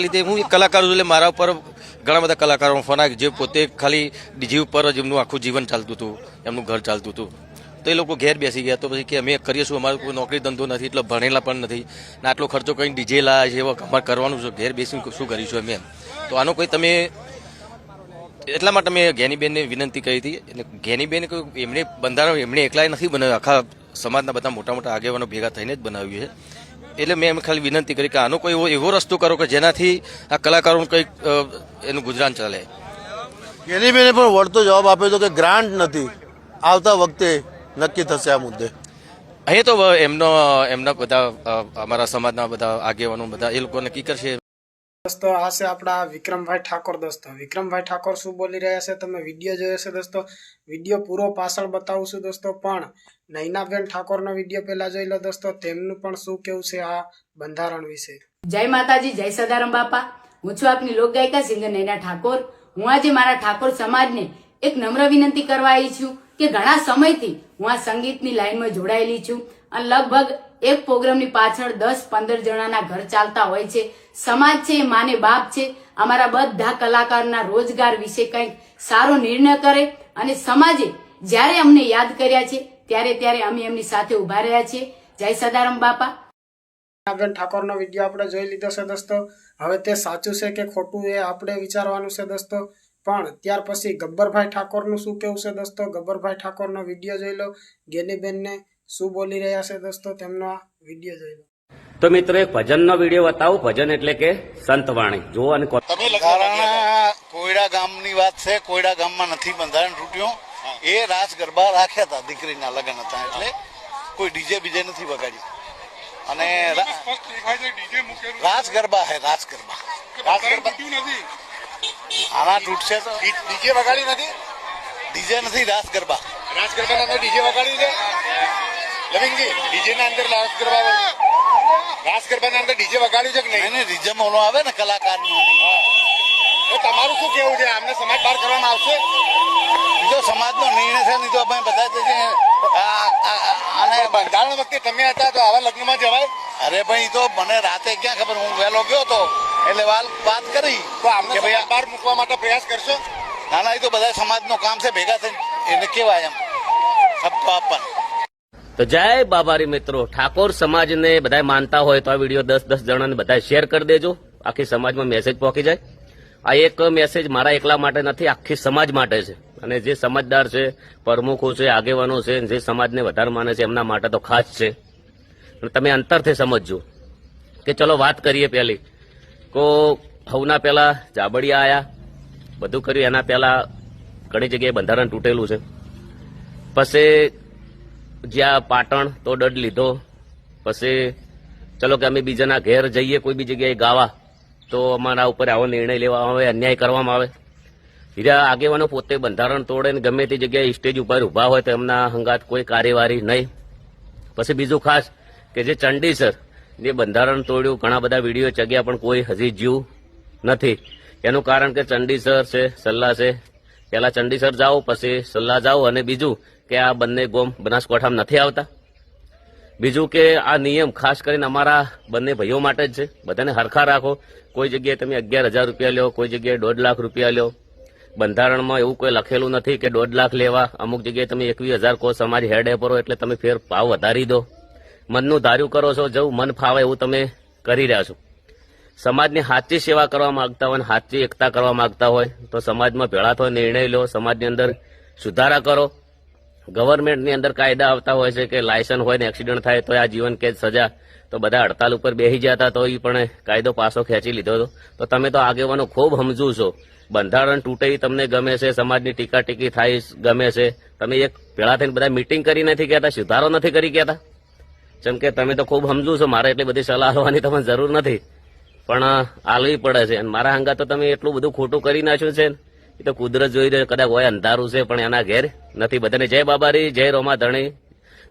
લીધે હું એક કલાકાર છું એટલે મારા ઉપર ઘણા બધા કલાકારો ફોન આવે જે પોતે ખાલી ડીજી ઉપર જ એમનું આખું જીવન ચાલતું હતું, એમનું ઘર ચાલતું હતું. તો એ લોકો ઘેર બેસી ગયા. તો પછી કે અમે કરીએ શું, અમારો કોઈ નોકરી ધંધો નથી, એટલે ભણેલા પણ નથી ને આટલો ખર્ચો કંઈ ડીજે લાવે છે એવો અમારે કરવાનું છે, ઘેર બેસીને શું કરીશું અમે એમ. તો આનો કોઈ તમે એટલા માટે મેં જ્ઞાનીબેનને વિનંતી કરી હતી. એટલે જ્ઞાનીબેન એમણે બંધારણ એમણે એકલા નથી બનાવ્યું, આખા સમાજના બધા મોટા મોટા આગેવાનો ભેગા થઈને જ બનાવ્યું છે. એટલે મેં એમ ખાલી વિનંતી કરી કે આનો કોઈ એવો રસ્તો કરો કે જેનાથી આ કલાકારોનું કંઈક એનું ગુજરાન ચાલે. જ્ઞાનીબેને પણ વળતો જવાબ આપ્યો હતો કે ગ્રાન્ટ નથી, આવતા વખતે નક્કી થશે આ મુદ્દે. અહીં તો એમના બધા અમારા સમાજના બધા આગેવાનો બધા એ લોકો નક્કી કરશે. દોસ્તો આ છે આપણા વિક્રમભાઈ ઠાકોર. દોસ્તો વિક્રમભાઈ ઠાકોર શું બોલી રહ્યા છે તમે વિડીયો જોયો છે દોસ્તો. વિડીયો પૂરો પાછળ બતાવું છું દોસ્તો, પણ નૈનાબેન ઠાકોરનો વિડીયો પહેલા જોઈ લો દોસ્તો, તેમનું પણ શું કેવું છે આ બંધારણ વિશે. જય માતાજી, જય સદારામ બાપા. હું છું આપની લોકગાયિકા સિંગર નૈના ઠાકોર. હું આજે મારા ઠાકોર સમાજને એક નમ્ર વિનંતી કરવા આવી છું કે ઘણા સમયથી હું આ સંગીતની લાઈનમાં જોડાયેલી છું અને લગભગ એક પ્રોગ્રામની પાછળ 10-15 જણાના ઘર ચાલતા હોય છે. સમાજ છે, માને બાપ છે. અમારા બધા કલાકારના રોજગાર વિશે કંઈક સારો નિર્ણય કરે અને સમાજે જ્યારે અમને યાદ કર્યા છે ત્યારે અમે એમની સાથે ઉભા રહ્યા છીએ. જય સદારામ બાપા. નૈનાબેન ઠાકોરનો વિડીયો આપણે જોઈ લીધો છે દોસ્તો. હવે તે સાચું છે કે ખોટું એ આપણે વિચારવાનું છે દોસ્તો. પણ ત્યાર પછી ગબ્બરભાઈ ઠાકોરનું શું કેવું છે દોસ્તો. ગબ્બરભાઈ ઠાકોરનો વિડીયો જોઈ લો. જ્ઞાનીબેનને શું બોલી રહ્યા છે દોસ્તો, તેમનો આ વિડીયો જોઈ લો. તો મિત્રો એક ભજનનો વિડીયો બતાવું. ભજન એટલે કે સંતવાણી જુઓ અને કોયડા ગામની વાત છે. કોયડા ગામમાં નથી બંધારણ તૂટ્યું. એ રાસ ગરબા રાખ્યા હતા, દીકરીના લગ્ન હતા, એટલે કોઈ ડીજે બીજે નથી વગાડ્યું. અને રાસ ગરબા હે, રાસ ગરબા આના તૂટશે તો ડીજે વગાડી નથી. ડીજે નથી, રાસ ગરબા. રાસ ગરબા અંદર ડીજે વગાડી છે લવિંગજી. ડીજે ના અંદર રાસ ગરબા, રાસ ગરબા ના અંદર ડીજે વગાડ્યું છે કે નહીં? ડીજે માં ઓલો આવે ને કલાકાર. તમારું શું કેવું છે? આમને સમાજ બહાર કરવામાં આવશે? બીજો સમાજનો નિર્ણય છે, નહીં તો અમે બધા અને બંધારણ વખતે તમે હતા તો આવા લગ્નમાં જવાય? અરે ભાઈ તો મને રાતે ક્યાં ખબર, હું વહેલો ગયો તો એટલે વાત કરી તો આમને બહાર મૂકવા માટે પ્રયાસ કરશો? ના ના, એ તો બધા સમાજનું કામ છે, ભેગા થઈને એને કેવાય એમ સબકો આપવાનું. તો જય બાબારી મિત્રો. ઠાકોર સમાજને બધા માનતા હોય તો આ વિડીયો 10-10 જણાને બધા શેર કરી દેજો, આખી સમાજમાં મેસેજ પહોંચી જાય. આ એક મેસેજ મારા એકલા માટે નથી, આખી સમાજ માટે છે. અને જે સમજદાર છે, પ્રમુખો છે, આગેવાનો છે, જે સમાજને વધારે માને છે એમના માટે તો ખાસ છે. તમે અંતરથી સમજજો કે ચલો વાત કરીએ. પહેલી કો હવના પહેલા જાબડિયા આયા, બધું કર્યું. એના પહેલા ઘણી જગ્યાએ બંધારણ તૂટેલું છે. પછી જ્યાં પાટણ તો દંડ લીધો. પછી ચલો કે અમે બીજાના ઘેર જઈએ કોઈ બી જગ્યાએ ગાવા તો અમારા ઉપર આવો નિર્ણય લેવામાં આવે, અન્યાય કરવામાં આવે. હીરા આગેવાનો પોતે બંધારણ તોડે ને ગમે તે જગ્યાએ સ્ટેજ ઉપર ઉભા હોય તો એમના હંગાત કોઈ કાર્યવાહી નહીં. પછી બીજું ખાસ કે જે ચંડીસર જે બંધારણ તોડ્યું, ઘણા બધા વિડીયો ચગ્યા પણ કોઈ હજી જીવ નથી. એનું કારણ કે ચંડીસર છે, સલ્લા છે. પહેલા ચંડીસર જાઓ, પછી સલ્લા જાઓ. અને બીજું કે આ બંને ગોમ બનાસકાંઠામાં નથી આવતા. બીજું કે આ નિયમ ખાસ કરીને અમારા બંને ભાઈઓ માટે જ છે. બધાને હરખા રાખો. કોઈ જગ્યાએ તમે 11,000 રૂપિયા લો, કોઈ જગ્યાએ 1.5 લાખ રૂપિયા લો. બંધારણમાં એવું કોઈ લખેલું નથી કે 1.5 લાખ લેવા. અમુક જગ્યાએ તમે 21,000 કહો, સમાજ હેડે પરો એટલે તમે ફેર ભાવ વધારી દો. મનનું ધાર્યું કરો છો, જેવું મન ફાવે એવું તમે કરી રહ્યા છો. સમાજની સાચી સેવા કરવા માંગતા હોય, સાચી એકતા કરવા માંગતા હોય તો સમાજમાં ભેળા થો, નિર્ણય લો, સમાજની અંદર સુધારા કરો. ગવર્મેન્ટની અંદર કાયદા આવતા હોય છે કે લાયસન્સ હોય ને એક્સિડન્ટ થાય તો આ જીવન કેદ સજા. તો બધા હડતાલ ઉપર બેસી ગયા હતા તો એ પણ કાયદો પાછો ખેંચી લીધો હતો. તો તમે તો આગેવાનો ખૂબ સમજુ છો. બંધારણ તૂટે તમને ગમે છે, સમાજની ટીકા ટીકી થાય ગમે છે. તમે એક ભેળા થઈને બધા મિટિંગ કરી નથી કહેતા, સુધારો નથી કરી કહેતા. જેમ કે તમે તો ખૂબ સમજુ છો, મારે એટલી બધી સલાહ આપવાની તમને જરૂર નથી, પણ આલવી પડે છે. અને મારા હંગા તો તમે એટલું બધું ખોટું કરી નાખ્યું છે. એ તો કુદરત જોઈ રહ્યો, કદાચ હોય અંધારું છે પણ એના ઘેર નથી. બધાને જય બાબારી, જય રોમા ધણી.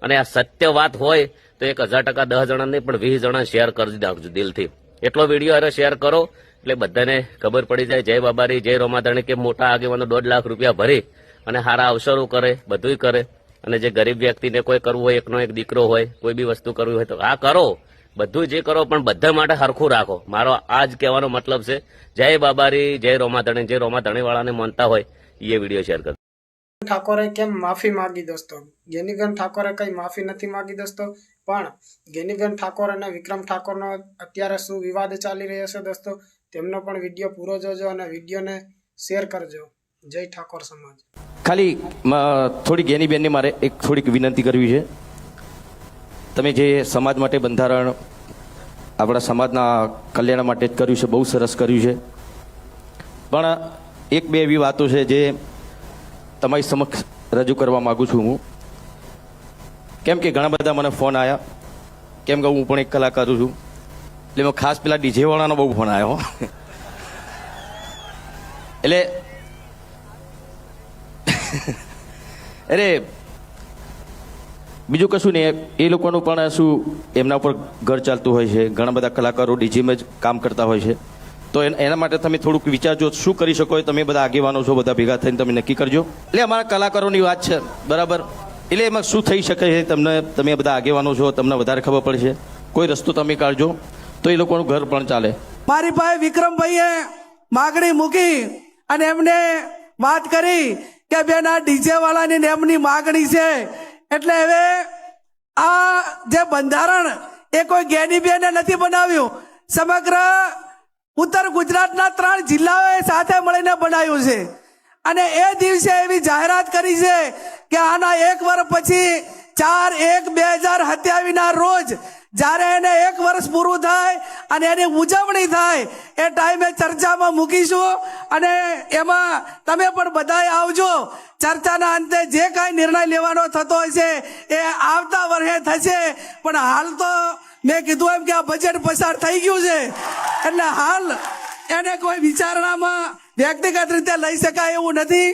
અને આ સત્ય વાત હોય તો 1000% 10 જણા નહીં પણ 20 જણા શેર કરી નાખજો દિલથી. એટલો વિડીયો અરે શેર કરો એટલે બધાને ખબર પડી જાય. જય બાબારી, જય રોમા ધણી. કે મોટા આગેવાનો 1.5 લાખ રૂપિયા ભરી અને સારા અવસરો કરે, બધું કરે. અને જે ગરીબ વ્યક્તિને કોઈ કરવું હોય, એકનો એક દીકરો હોય, કોઈ બી વસ્તુ કરવી હોય તો આ કરો. બધું જે કરો પણ બધા માટે હરખું રાખો. મારો આ જ કહેવાનો મતલબ છે. જય બાબારી, જય રોમાધણી. જે રોમાધણી વાળાને માનતા હોય એ વિડીયો શેર કરો. ઠાકોરે કેમ માફી માંગી દોસ્તો? ગેનીબેન ઠાકોરે કઈ માફી નથી માંગી દોસ્તો, પણ ગેનીબેન ઠાકોર અને વિક્રમ ઠાકોરનો અત્યારે શું વિવાદ ચાલી રહ્યો છે દોસ્તો, તેમનો પણ વિડીયો પૂરો જોજો અને વિડીયોને શેર કરજો. જય ઠાકોર સમાજ. ખાલી થોડીક ગેનીબેનની મારે એક થોડીક વિનંતી કરવી છે. તમે જે સમાજ માટે બંધારણ આપણા સમાજના કલ્યાણ માટે જ કર્યું છે, બહુ સરસ કર્યું છે, પણ એક બે એવી વાતો છે જે તમારી સમક્ષ રજૂ કરવા માગું છું હું. કેમ કે ઘણા બધા મને ફોન આવ્યા, કેમ કે હું પણ એક કલાકાર છું, એટલે મેં ખાસ પેલા ડીજે વાળાનો બહુ ફોન આવ્યો. એટલે અરે બીજું કશું નહીં, એ લોકોનું પણ શું એમના ઉપર ઘર ચાલતું હોય છે. ઘણા બધા કલાકારો ડીજીમાં જ કામ કરતા હોય છે, તો એના માટે તમે થોડુંક વિચારજો શું કરી શકો. તમે બધા આગેવાનો છો, બધા ભેગા થઈને તમે નક્કી કરજો. એટલે અમારા કલાકારોની વાત છે, બરાબર. એટલે એમાં શું થઈ શકે છે તમે બધા આગેવાનો છો, તમને વધારે ખબર પડશે. કોઈ રસ્તો તમે કાઢજો તો એ લોકોનું ઘર પણ ચાલે. મારી પાસે વિક્રમભાઈએ માગણી મૂકી અને એમને વાત કરી કે બેન આ ડીજે વાળાની એમની માગણી છે, એટલે હવે આ જે બંધારણ એ કોઈ ગેનીબેને નથી બનાવ્યું, સમગ્ર ઉત્તર ગુજરાતના 3 જિલ્લાઓએ સાથે મળીને બનાવ્યું છે. અને એ દિવસે એવી જાહેરાત કરી છે કે આના 1 વર્ષ પછી 4/1/2027 રોજ જ્યારે એને 1 વર્ષ પૂરું થાય અને એની ઉજવણી થાય એ ટાઈમે ચર્ચામાં મૂકીશું અને એમાં તમે પણ બધાય આવજો. ચર્ચાના અંતે જે કાંઈ નિર્ણય લેવાનો થતો હશે એ આવતા વર્ષે થશે, પણ હાલ તો મેં કીધું એમ કે આ બજેટ પસાર થઈ ગયું છે, એટલે હાલ એને કોઈ વિચારણામાં વ્યક્તિગત રીતે લઈ શકાય એવું નથી.